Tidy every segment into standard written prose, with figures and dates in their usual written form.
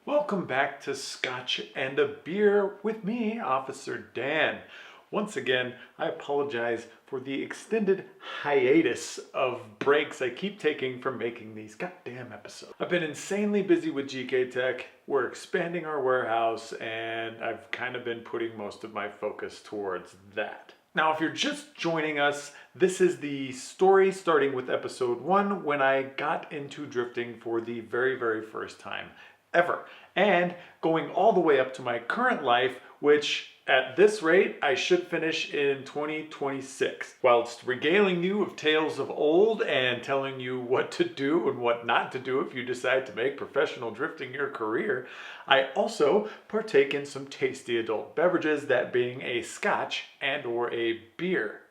Welcome back to Scotch and a Beer with me, Officer Dan. Once again, I apologize for the extended hiatus of breaks I keep taking from making these goddamn episodes. I've been insanely busy with GK Tech. We're expanding our warehouse, and I've kind of been putting most of my focus towards that. Now, if you're just joining us, this is the story starting with episode 1 when I got into drifting for the very first time ever, and going all the way up to my current life, which at this rate I should finish in 2026. Whilst regaling you of tales of old and telling you what to do and what not to do if you decide to make professional drifting your career, I also partake in some tasty adult beverages, that being a scotch and or a beer.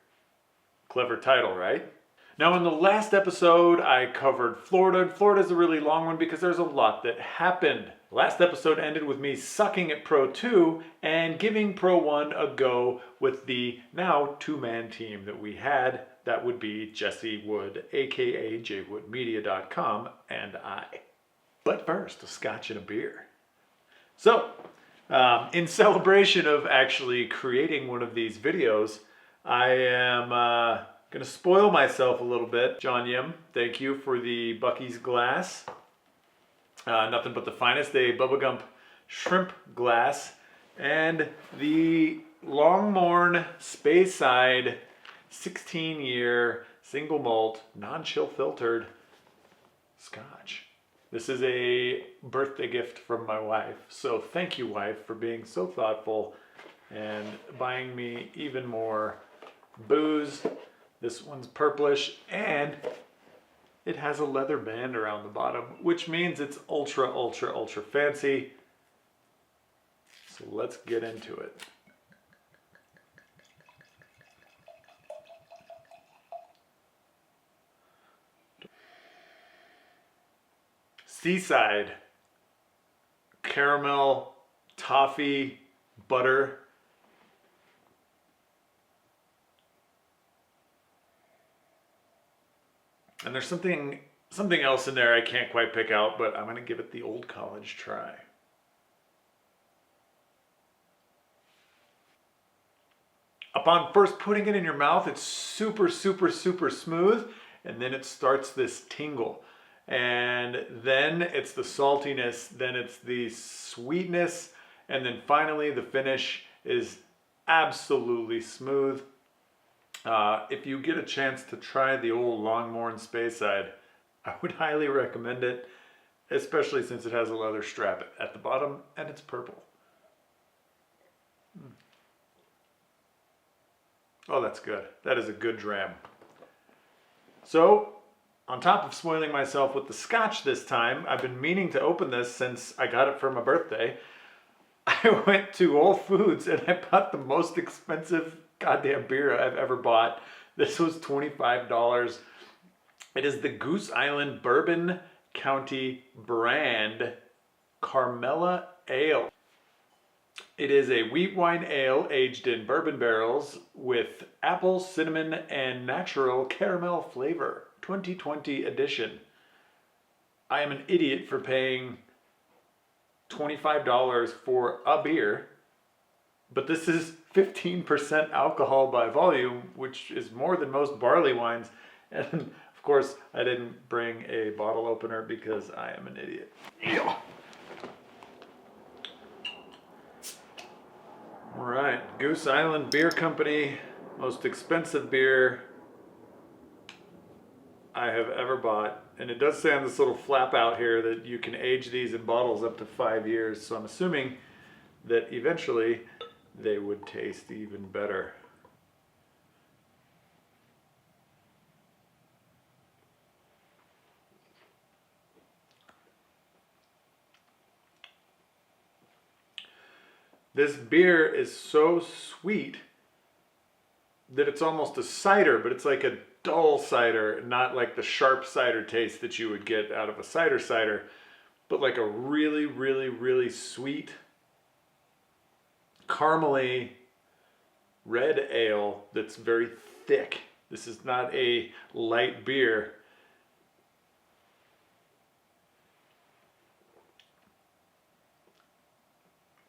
Clever title, right? Now, in the last episode, I covered Florida, and Florida's a really long one because there's a lot that happened. Last episode ended with me sucking at Pro 2 and giving Pro 1 a go with the now two-man team that we had. That would be Jesse Wood, aka jwoodmedia.com, and I. But first, a scotch and a beer. So, in celebration of actually creating one of these videos, I am gonna spoil myself a little bit. John Yim, thank you for the Bucky's glass. Nothing but the finest, a Bubba Gump shrimp glass, and the Longmorn Speyside 16-year single malt, non-chill filtered scotch. This is a birthday gift from my wife, so thank you, wife, for being so thoughtful and buying me even more booze. This one's purplish, and it has a leather band around the bottom, which means it's ultra fancy. So let's get into it. Seaside, caramel, toffee, butter. And there's something else in there I can't quite pick out, but I'm going to give it the old college try. Upon first putting it in your mouth, it's super smooth, and then it starts this tingle. And then it's the saltiness, then it's the sweetness, and then finally the finish is absolutely smooth. If you get a chance to try the old Longmorn Speyside, I would highly recommend it, especially since it has a leather strap at the bottom and it's purple. Oh, that's good. That is a good dram. So, on top of spoiling myself with the scotch this time, I've been meaning to open this since I got it for my birthday. I went to Whole Foods and I bought the most expensive goddamn beer I've ever bought. This was $25. It is the Goose Island Bourbon County brand Carmela Ale. It is a wheat wine ale aged in bourbon barrels with apple, cinnamon, and natural caramel flavor. 2020 edition. I am an idiot for paying $25 for a beer, but this is 15% alcohol by volume, which is more than most barley wines. And of course, I didn't bring a bottle opener because I am an idiot. Yeah. All right, Goose Island Beer Company, most expensive beer I have ever bought. And it does say on this little flap out here that you can age these in bottles up to 5 years. So I'm assuming that eventually they would taste even better. This beer is so sweet that it's almost a cider, but it's like a dull cider, not like the sharp cider taste that you would get out of a cider, but like a really sweet, caramely red ale that's very thick. This is not a light beer.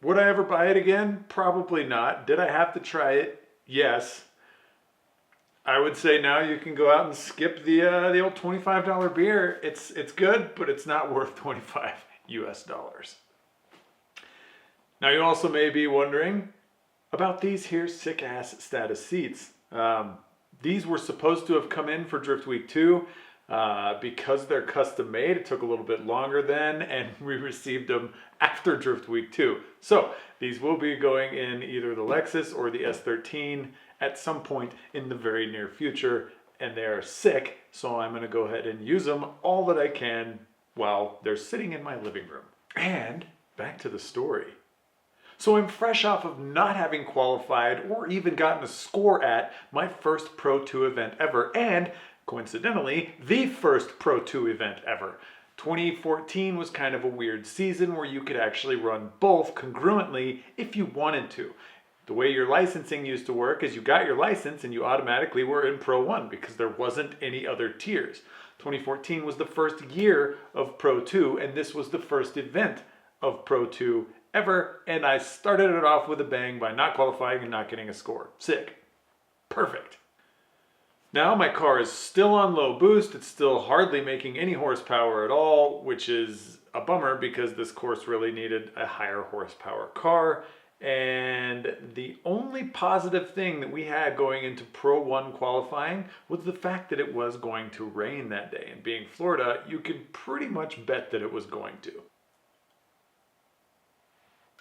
Would I ever buy it again? Probably not. Did I have to try it? Yes. I would say now you can go out and skip the old $25 beer. It's good, but it's not worth 25 US dollars. Now you also may be wondering about these here sick ass status seats. These were supposed to have come in for Drift Week 2. Because they're custom made, it took a little bit longer then, and we received them after Drift Week 2. So these will be going in either the Lexus or the S13 at some point in the very near future, and they are sick, so I'm going to go ahead and use them all that I can while they're sitting in my living room. And back to the story. So I'm fresh off of not having qualified or even gotten a score at my first Pro 2 event ever, and coincidentally, the first Pro 2 event ever. 2014 was kind of a weird season where you could actually run both congruently if you wanted to. The way your licensing used to work is you got your license and you automatically were in Pro 1 because there wasn't any other tiers. 2014 was the first year of Pro 2, and this was the first event of Pro 2 ever, and I started it off with a bang by not qualifying and not getting a score. Sick. Perfect. Now my car is still on low boost. It's still hardly making any horsepower at all, which is a bummer because this course really needed a higher horsepower car. And the only positive thing that we had going into Pro 1 qualifying was the fact that it was going to rain that day. And being Florida, you could pretty much bet that it was going to.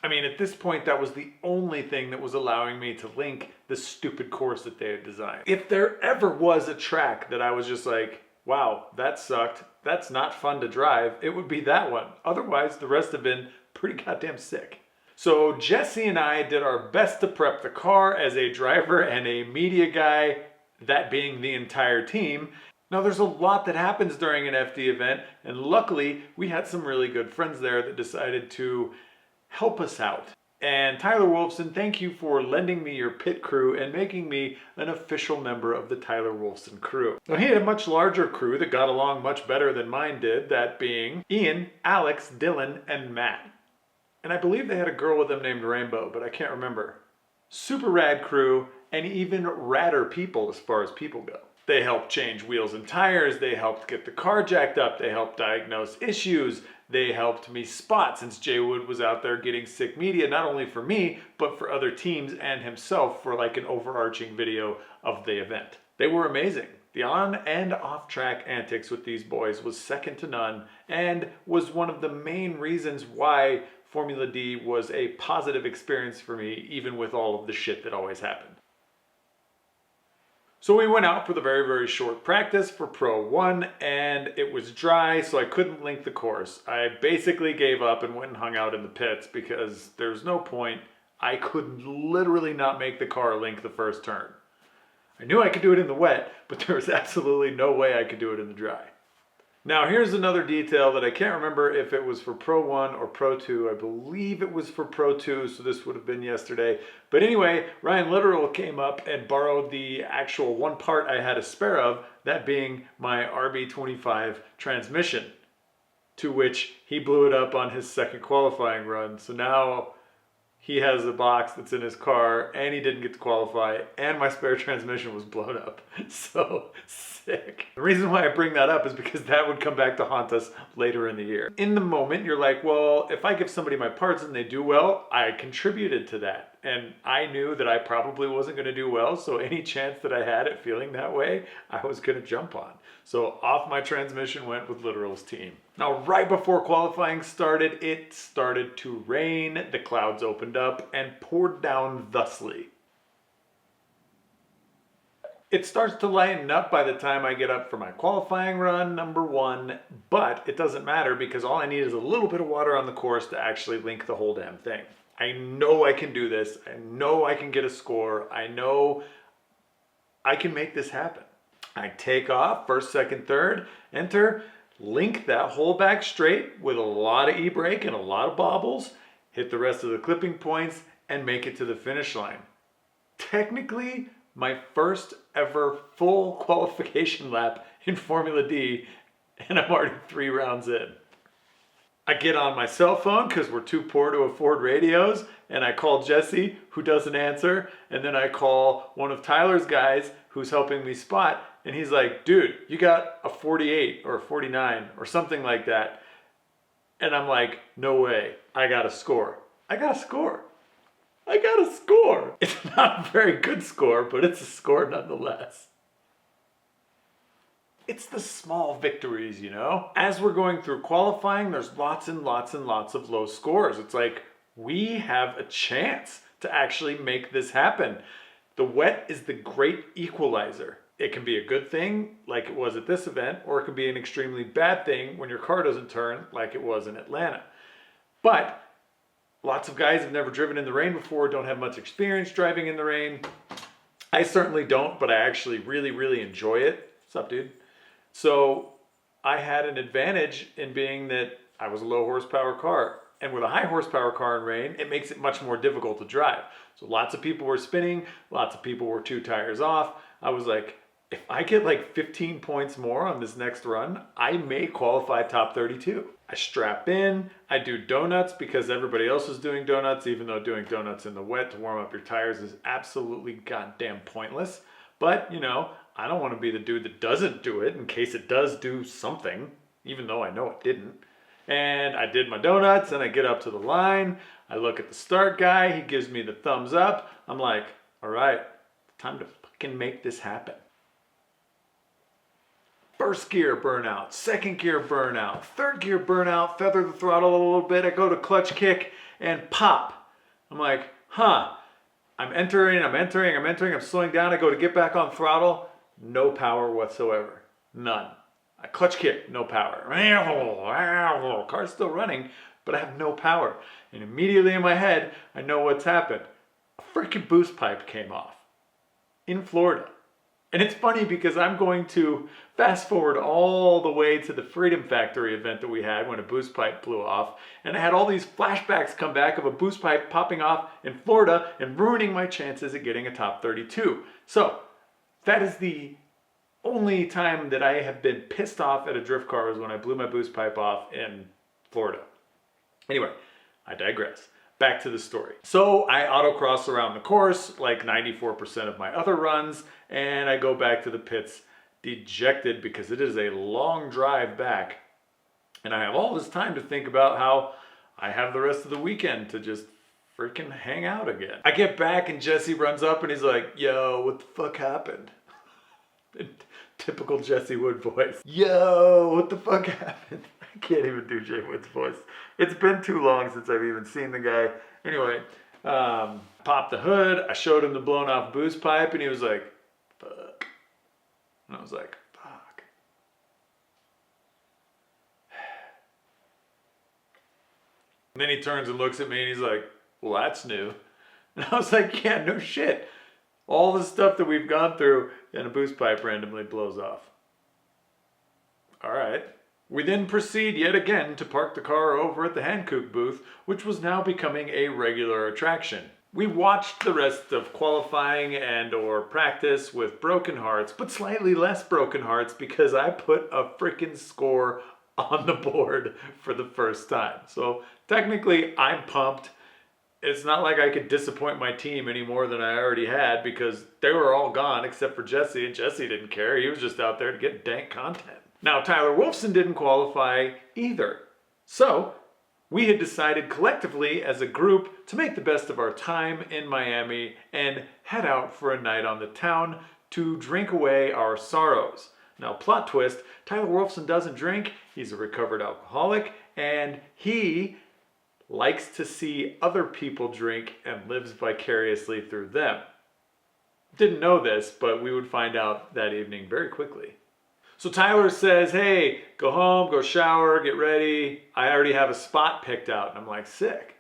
I mean, at this point, that was the only thing that was allowing me to link the stupid course that they had designed. If there ever was a track that I was just like, wow, that sucked, that's not fun to drive, it would be that one. Otherwise, the rest have been pretty goddamn sick. So Jesse and I did our best to prep the car as a driver and a media guy, that being the entire team. Now there's a lot that happens during an FD event, and luckily we had some really good friends there that decided to help us out. And Tyler Wolfson, thank you for lending me your pit crew and making me an official member of the Tyler Wolfson crew. Now he had a much larger crew that got along much better than mine did, that being Ian, Alex, Dylan, and Matt. And I believe they had a girl with them named Rainbow, but I can't remember. Super rad crew, and even radder people as far as people go. They helped change wheels and tires, they helped get the car jacked up, they helped diagnose issues, they helped me spot since Jay Wood was out there getting sick media, not only for me, but for other teams and himself for like an overarching video of the event. They were amazing. The on and off track antics with these boys was second to none and was one of the main reasons why Formula D was a positive experience for me, even with all of the shit that always happened. So we went out for the very, very short practice for Pro 1, and it was dry, so I couldn't link the course. I basically gave up and went and hung out in the pits because there's no point. I could literally not make the car link the first turn. I knew I could do it in the wet, but there was absolutely no way I could do it in the dry. Now here's another detail that I can't remember if it was for Pro 1 or Pro 2. I believe it was for Pro 2, so this would have been yesterday. But anyway, Ryan Literal came up and borrowed the actual one part I had a spare of, that being my RB25 transmission, to which he blew it up on his second qualifying run. So now he has a box that's in his car, and he didn't get to qualify, and my spare transmission was blown up. So sick. The reason why I bring that up is because that would come back to haunt us later in the year. In the moment, you're like, well, if I give somebody my parts and they do well, I contributed to that. And I knew that I probably wasn't going to do well, so any chance that I had at feeling that way, I was going to jump on. So off my transmission went with Literal's team. Now, right before qualifying started, it started to rain, the clouds opened up and poured down thusly. It starts to lighten up by the time I get up for my qualifying run, number 1, but it doesn't matter because all I need is a little bit of water on the course to actually link the whole damn thing. I know I can do this. I know I can get a score. I know I can make this happen. I take off, first, second, third, enter, link that whole back straight with a lot of e-brake and a lot of bobbles, hit the rest of the clipping points, and make it to the finish line. Technically, my first ever full qualification lap in Formula D, and I'm already 3 rounds in. I get on my cell phone because we're too poor to afford radios, and I call Jesse, who doesn't answer, and then I call one of Tyler's guys who's helping me spot, and he's like, dude, you got a 48 or a 49 or something like that. And I'm like, no way, I got a score. I got a score. I got a score. It's not a very good score, but it's a score nonetheless. It's the small victories, you know? As we're going through qualifying, there's lots and lots and lots of low scores. It's like, we have a chance to actually make this happen. The wet is the great equalizer. It can be a good thing, like it was at this event, or it can be an extremely bad thing when your car doesn't turn, like it was in Atlanta. But lots of guys have never driven in the rain before, don't have much experience driving in the rain. I certainly don't, but I actually really, really enjoy it. What's up, dude? So I had an advantage in being that I was a low horsepower car. And with a high horsepower car in rain, it makes it much more difficult to drive. So lots of people were spinning, lots of people were 2 tires off. I was like, if I get like 15 points more on this next run, I may qualify top 32. I strap in, I do donuts because everybody else is doing donuts, even though doing donuts in the wet to warm up your tires is absolutely goddamn pointless. But, you know, I don't want to be the dude that doesn't do it in case it does do something, even though I know it didn't. And I did my donuts and I get up to the line. I look at the start guy. He gives me the thumbs up. I'm like, all right, time to fucking make this happen. First gear burnout, second gear burnout, third gear burnout, feather the throttle a little bit. I go to clutch kick and pop. I'm like, huh. I'm entering, I'm slowing down. I go to get back on throttle. No power whatsoever. None. I clutch kick, no power. Car's still running, but I have no power. And immediately in my head, I know what's happened. A freaking boost pipe came off in Florida. And it's funny because I'm going to fast forward all the way to the Freedom Factory event that we had when a boost pipe blew off. And I had all these flashbacks come back of a boost pipe popping off in Florida and ruining my chances at getting a top 32. So that is the only time that I have been pissed off at a drift car was when I blew my boost pipe off in Florida. Anyway, I digress. Back to the story. So I autocross around the course like 94% of my other runs, and I go back to the pits dejected because it is a long drive back. And I have all this time to think about how I have the rest of the weekend to just freaking hang out again. I get back and Jesse runs up and he's like, yo, what the fuck happened? In typical Jesse Wood voice. Yo, what the fuck happened? I can't even do Jay Wood's voice. It's been too long since I've even seen the guy. Anyway, popped the hood. I showed him the blown off boost pipe and he was like, fuck. And I was like, fuck. And then he turns and looks at me and he's like, well, that's new. And I was like, yeah, no shit. All the stuff that we've gone through and a boost pipe randomly blows off. All right. We then proceed yet again to park the car over at the Hankook booth, which was now becoming a regular attraction. We watched the rest of qualifying and or practice with broken hearts, but slightly less broken hearts because I put a freaking score on the board for the first time. So technically I'm pumped. It's not like I could disappoint my team any more than I already had because they were all gone except for Jesse, and Jesse didn't care. He was just out there to get dank content. Now, Tyler Wolfson didn't qualify either. So we had decided collectively as a group to make the best of our time in Miami and head out for a night on the town to drink away our sorrows. Now, plot twist, Tyler Wolfson doesn't drink. He's a recovered alcoholic and he likes to see other people drink and lives vicariously through them. Didn't know this, but we would find out that evening very quickly. So Tyler says, hey, go home, go shower, get ready. I already have a spot picked out. And I'm like, sick.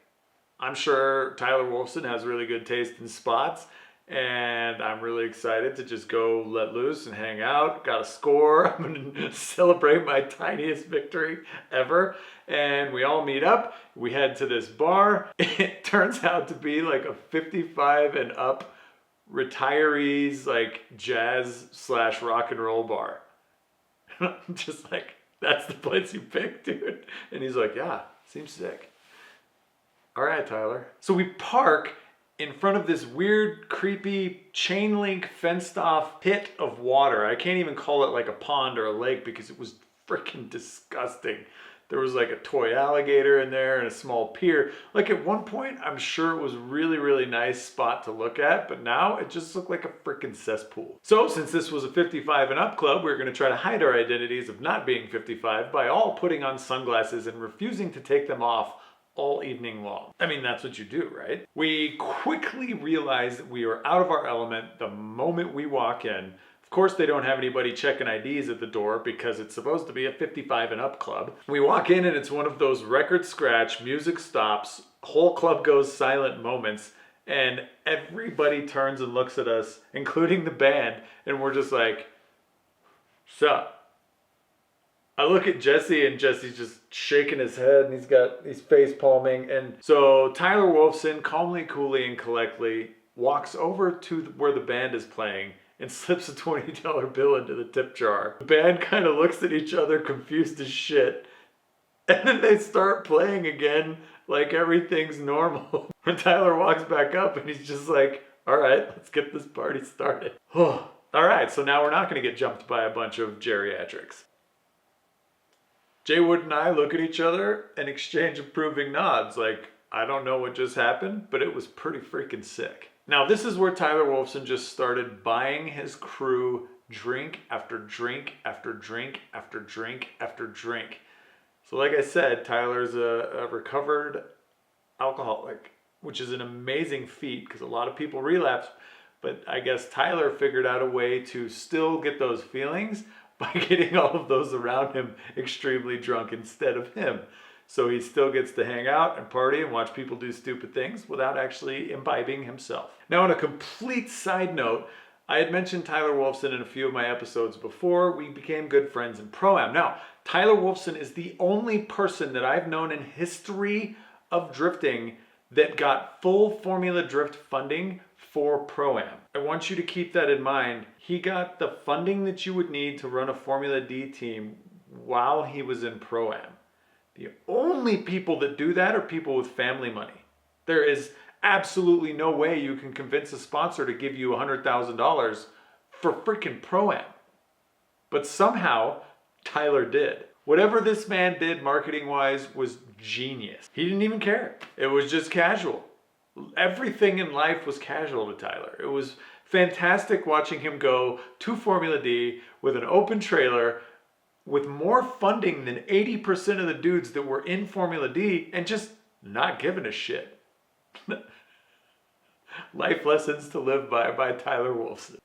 I'm sure Tyler Wolfson has really good taste in spots. And I'm really excited to just go let loose and hang out. Got a score. I'm going to celebrate my tiniest victory ever. And we all meet up. We head to this bar. It turns out to be like a 55 and up retirees, like jazz / rock and roll bar. I'm just like, that's the place you picked, dude. And he's like, yeah, seems sick. All right, Tyler. So we park in front of this weird, creepy, chain link fenced off pit of water. I can't even call it like a pond or a lake because it was freaking disgusting. There was like a toy alligator in there and a small pier. Like at one point, I'm sure it was really, really nice spot to look at, but now it just looked like a freaking cesspool. So since this was a 55 and up club, we were gonna try to hide our identities of not being 55 by all putting on sunglasses and refusing to take them off all evening long. I mean, that's what you do, right? We quickly realized that we were out of our element the moment we walk in. Of course, they don't have anybody checking IDs at the door because it's supposed to be a 55 and up club. We walk in and it's one of those record scratch, music stops, whole club goes silent moments, and everybody turns and looks at us, including the band, and we're just like, sup? I look at Jesse and Jesse's just shaking his head and he's face palming. And so Tyler Wolfson calmly, coolly, and collectly walks over to where the band is playing and slips a $20 bill into the tip jar. The band kind of looks at each other confused as shit. And then they start playing again like everything's normal. When Tyler walks back up and he's just like, all right, let's get this party started. All right, so now we're not gonna get jumped by a bunch of geriatrics. Jay Wood and I look at each other and exchange approving nods like, I don't know what just happened, but it was pretty freaking sick. Now this is where Tyler Wolfson just started buying his crew drink after drink after drink after drink after drink. So like I said, Tyler's a recovered alcoholic, which is an amazing feat because a lot of people relapse, but I guess Tyler figured out a way to still get those feelings by getting all of those around him extremely drunk instead of him. So he still gets to hang out and party and watch people do stupid things without actually imbibing himself. Now on a complete side note, I had mentioned Tyler Wolfson in a few of my episodes before. We became good friends in Pro-Am. Now, Tyler Wolfson is the only person that I've known in history of drifting that got full Formula Drift funding for Pro-Am. I want you to keep that in mind. He got the funding that you would need to run a Formula D team while he was in Pro-Am. The only people that do that are people with family money. There is absolutely no way you can convince a sponsor to give you $100,000 for freaking Pro-Am. But somehow, Tyler did. Whatever this man did marketing-wise was genius. He didn't even care. It was just casual. Everything in life was casual to Tyler. It was fantastic watching him go to Formula D with an open trailer with more funding than 80% of the dudes that were in Formula D and just not giving a shit. Life lessons to live by Tyler Wolfson.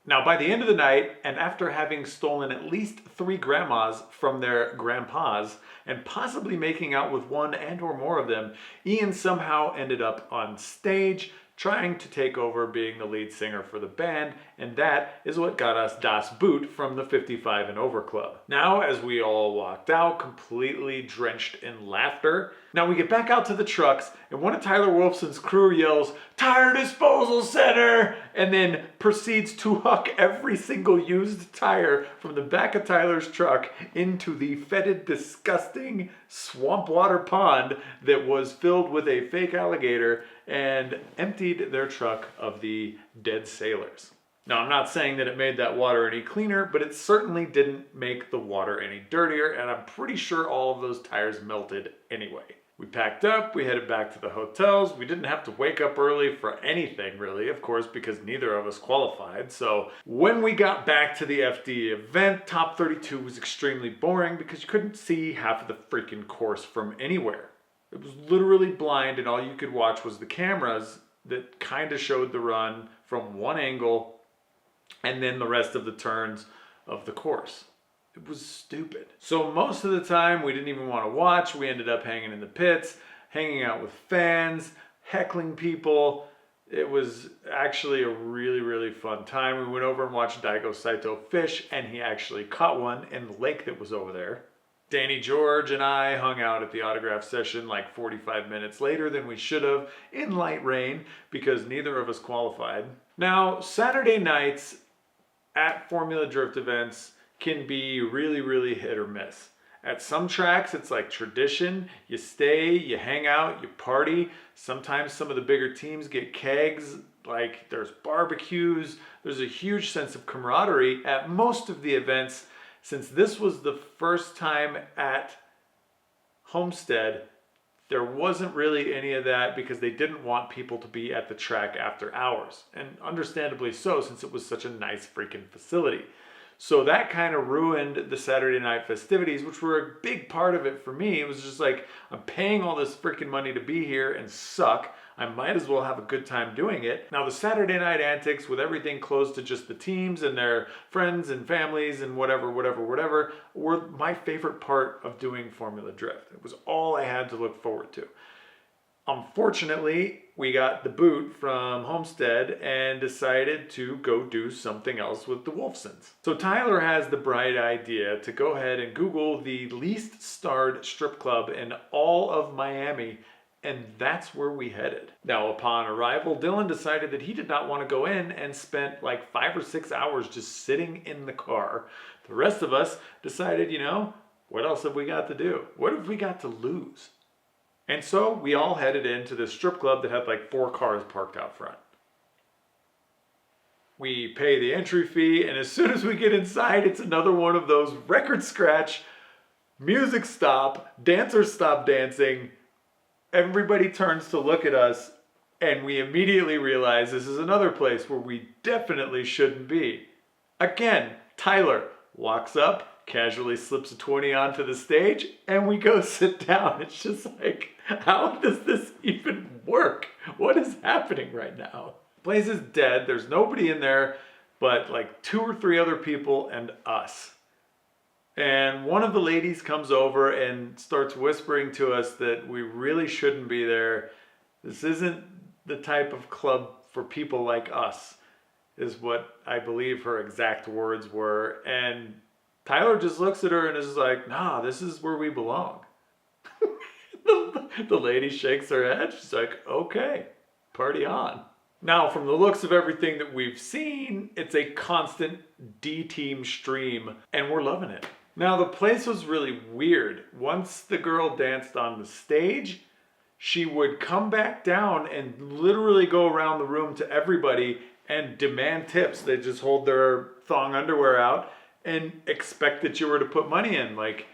Now, by the end of the night, and after having stolen at least 3 grandmas from their grandpas, and possibly making out with one and or more of them, Ian somehow ended up on stage trying to take over being the lead singer for the band, and that is what got us Das Boot from the 55 and over club. Now, as we all walked out, completely drenched in laughter, now we get back out to the trucks, and one of Tyler Wolfson's crew yells, "Tire Disposal Center!" and then proceeds to huck every single used tire from the back of Tyler's truck into the fetid, disgusting swamp water pond that was filled with a fake alligator and emptied their truck of the dead sailors. Now, I'm not saying that it made that water any cleaner, but it certainly didn't make the water any dirtier, and I'm pretty sure all of those tires melted anyway. We packed up, we headed back to the hotels. We didn't have to wake up early for anything really, of course, because neither of us qualified. So when we got back to the FD event, Top 32 was extremely boring because you couldn't see half of the freaking course from anywhere. It was literally blind and all you could watch was the cameras that kind of showed the run from one angle and then the rest of the turns of the course. It was stupid. So most of the time we didn't even want to watch. We ended up hanging in the pits, hanging out with fans, heckling people. It was actually a really, really fun time. We went over and watched Daigo Saito fish, and he actually caught one in the lake that was over there. Danny George and I hung out at the autograph session like 45 minutes later than we should have in light rain because neither of us qualified. Now, Saturday nights at Formula Drift events can be really, really hit or miss. At some tracks, it's like tradition. You stay, you hang out, you party. Sometimes some of the bigger teams get kegs, like there's barbecues. There's a huge sense of camaraderie at most of the events. Since this was the first time at Homestead, there wasn't really any of that because they didn't want people to be at the track after hours. And understandably so, since it was such a nice freaking facility. So that kind of ruined the Saturday night festivities, which were a big part of it for me. It was just like, I'm paying all this freaking money to be here and suck. I might as well have a good time doing it. Now the Saturday night antics with everything closed to just the teams and their friends and families and whatever, were my favorite part of doing Formula Drift. It was all I had to look forward to. Unfortunately, we got the boot from Homestead and decided to go do something else with the Wolfsons. So Tyler has the bright idea to go ahead and Google the least starred strip club in all of Miami, and that's where we headed. Now, upon arrival, Dylan decided that he did not want to go in and spent like 5 or 6 hours just sitting in the car. The rest of us decided, you know, what else have we got to do? What have we got to lose? And so we all headed into this strip club that had like 4 cars parked out front. We pay the entry fee, and as soon as we get inside, it's another one of those record scratch, music stop, dancers stop dancing. Everybody turns to look at us, and we immediately realize this is another place where we definitely shouldn't be. Again, Tyler walks up, casually slips a 20 onto the stage, and we go sit down. It's just like, how does this even work? What is happening right now? The place is dead. There's nobody in there but like 2 or 3 other people and us. And one of the ladies comes over and starts whispering to us that we really shouldn't be there. This isn't the type of club for people like us, is what I believe her exact words were. And Tyler just looks at her and is like, nah, this is where we belong. The lady shakes her head. She's like, okay, party on. Now, from the looks of everything that we've seen, it's a constant D-team stream, and we're loving it. Now, the place was really weird. Once the girl danced on the stage, she would come back down and literally go around the room to everybody and demand tips. They just hold their thong underwear out and expect that you were to put money in. Like,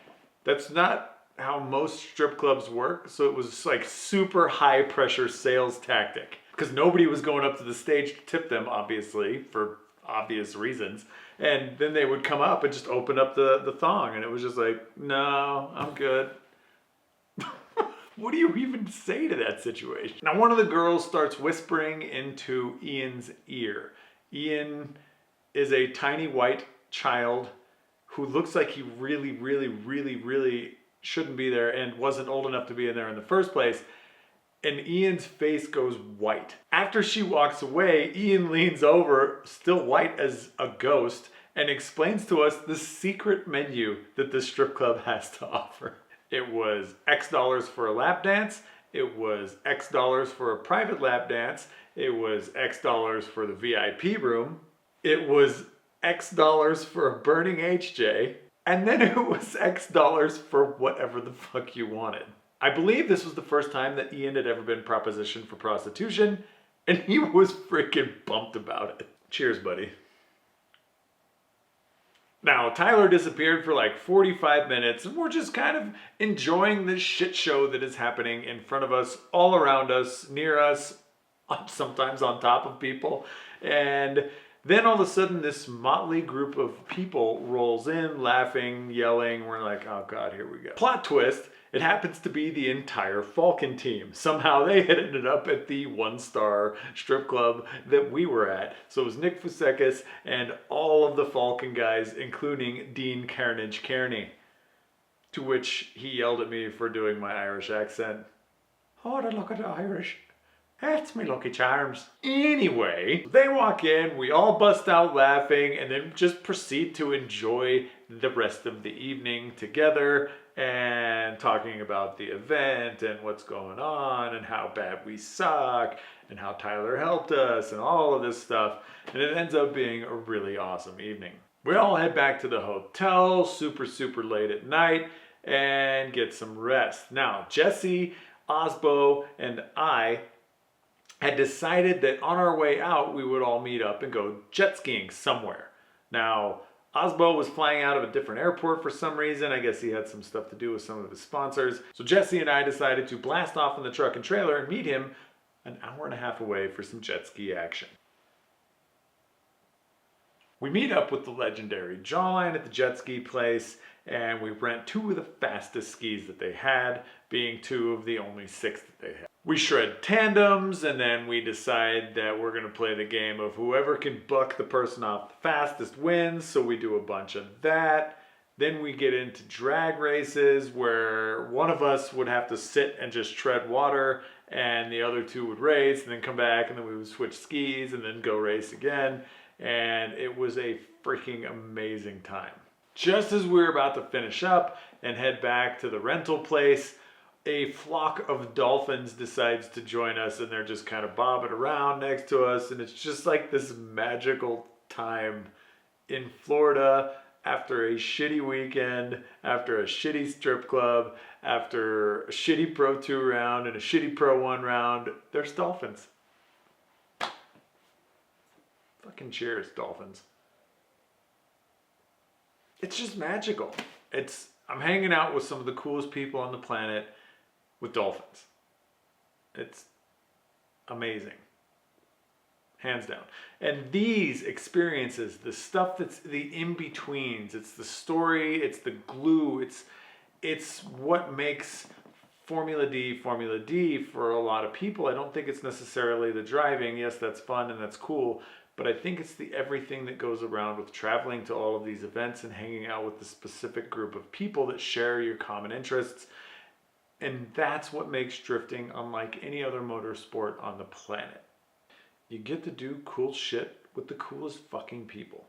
that's not how most strip clubs work. So it was like super high pressure sales tactic because nobody was going up to the stage to tip them, obviously, for obvious reasons. And then they would come up and just open up the thong. And it was just like, no, I'm good. What do you even say to that situation? Now, one of the girls starts whispering into Ian's ear. Ian is a tiny white child who looks like he really shouldn't be there and wasn't old enough to be in there in the first place. And Ian's face goes white. After she walks away, Ian leans over, still white as a ghost, and explains to us the secret menu that the strip club has to offer. It was X dollars for a lap dance. It was X dollars for a private lap dance. It was X dollars for the VIP room. It was X dollars for a burning HJ. And then it was X dollars for whatever the fuck you wanted. I believe this was the first time that Ian had ever been propositioned for prostitution, and he was freaking pumped about it. Cheers, buddy. Now, Tyler disappeared for like 45 minutes, and we're just kind of enjoying this shit show that is happening in front of us, all around us, near us, sometimes on top of people. And then all of a sudden, this motley group of people rolls in, laughing, yelling. We're like, oh God, here we go. Plot twist, it happens to be the entire Falcon team. Somehow they had ended up at the 1-star strip club that we were at. So it was Nick Fusekis and all of the Falcon guys, including Dean Carnage Kearney. To which he yelled at me for doing my Irish accent. Oh, look at the Irish. That's me lucky charms. Anyway, they walk in, we all bust out laughing, and then just proceed to enjoy the rest of the evening together and talking about the event and what's going on and how bad we suck and how Tyler helped us and all of this stuff. And it ends up being a really awesome evening. We all head back to the hotel super late at night. and get some rest. Now, Jesse, Osbo, and I had decided that on our way out, we would all meet up and go jet skiing somewhere. Now, Osbo was flying out of a different airport for some reason. I guess he had some stuff to do with some of his sponsors. So Jesse and I decided to blast off in the truck and trailer and meet him an hour and a half away for some jet ski action. We meet up with the legendary Jawline at the jet ski place, and we rent 2 of the fastest skis that they had, being 2 of the only 6 that they had. We shred tandems, and then we decide that we're going to play the game of whoever can buck the person off the fastest wins, so we do a bunch of that. Then we get into drag races where one of us would have to sit and just tread water, and the other 2 would race, and then come back, and then we would switch skis, and then go race again. And it was a freaking amazing time. Just as we were about to finish up and head back to the rental place, a flock of dolphins decides to join us, and they're just kind of bobbing around next to us, and it's just like this magical time in Florida after a shitty weekend, after a shitty strip club, after a shitty Pro 2 round and a shitty Pro 1 round. There's dolphins. Fucking cheers, dolphins. It's just magical. I'm hanging out with some of the coolest people on the planet with dolphins. It's amazing. Hands down. And these experiences, the stuff that's the in-betweens, it's the story, it's the glue, it's what makes Formula D for a lot of people. I don't think it's necessarily the driving. Yes, that's fun and that's cool. But I think it's the everything that goes around with traveling to all of these events and hanging out with the specific group of people that share your common interests. And that's what makes drifting unlike any other motorsport on the planet. You get to do cool shit with the coolest fucking people.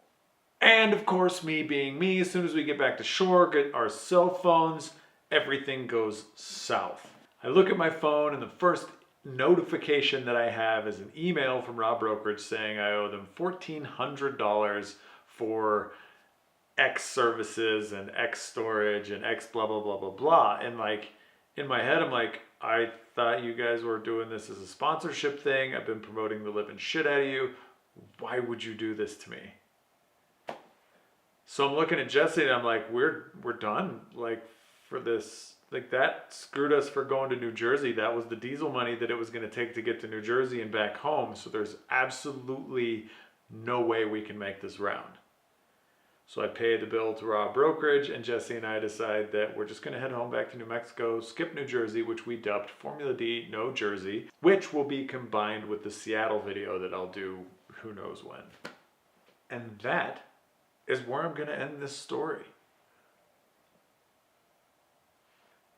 And of course, me being me, as soon as we get back to shore, get our cell phones, everything goes south. I look at my phone, and the first notification that I have is an email from Rob Brokerage saying I owe them $1,400 for X services and X storage and X blah blah blah blah blah. And like in my head, I'm like, I thought you guys were doing this as a sponsorship thing. I've been promoting the living shit out of you. Why would you do this to me? So I'm looking at Jesse and I'm like, we're done. Like for this. Like that screwed us for going to New Jersey. That was the diesel money that it was going to take to get to New Jersey and back home. So there's absolutely no way we can make this round. So I paid the bill to Rob Brokerage, and Jesse and I decide that we're just going to head home back to New Mexico, skip New Jersey, which we dubbed Formula D No Jersey, which will be combined with the Seattle video that I'll do who knows when. And that is where I'm going to end this story.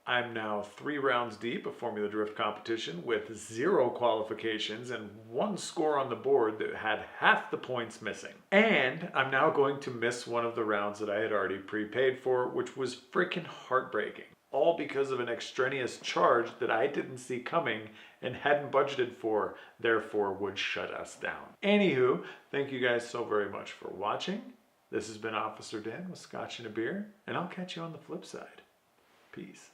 I'm now 3 rounds deep of Formula Drift competition with 0 qualifications and 1 score on the board that had half the points missing. And I'm now going to miss one of the rounds that I had already prepaid for, which was freaking heartbreaking. All because of an extraneous charge that I didn't see coming and hadn't budgeted for, therefore would shut us down. Anywho, thank you guys so very much for watching. This has been Officer Dan with Scotch and a Beer, and I'll catch you on the flip side. Peace.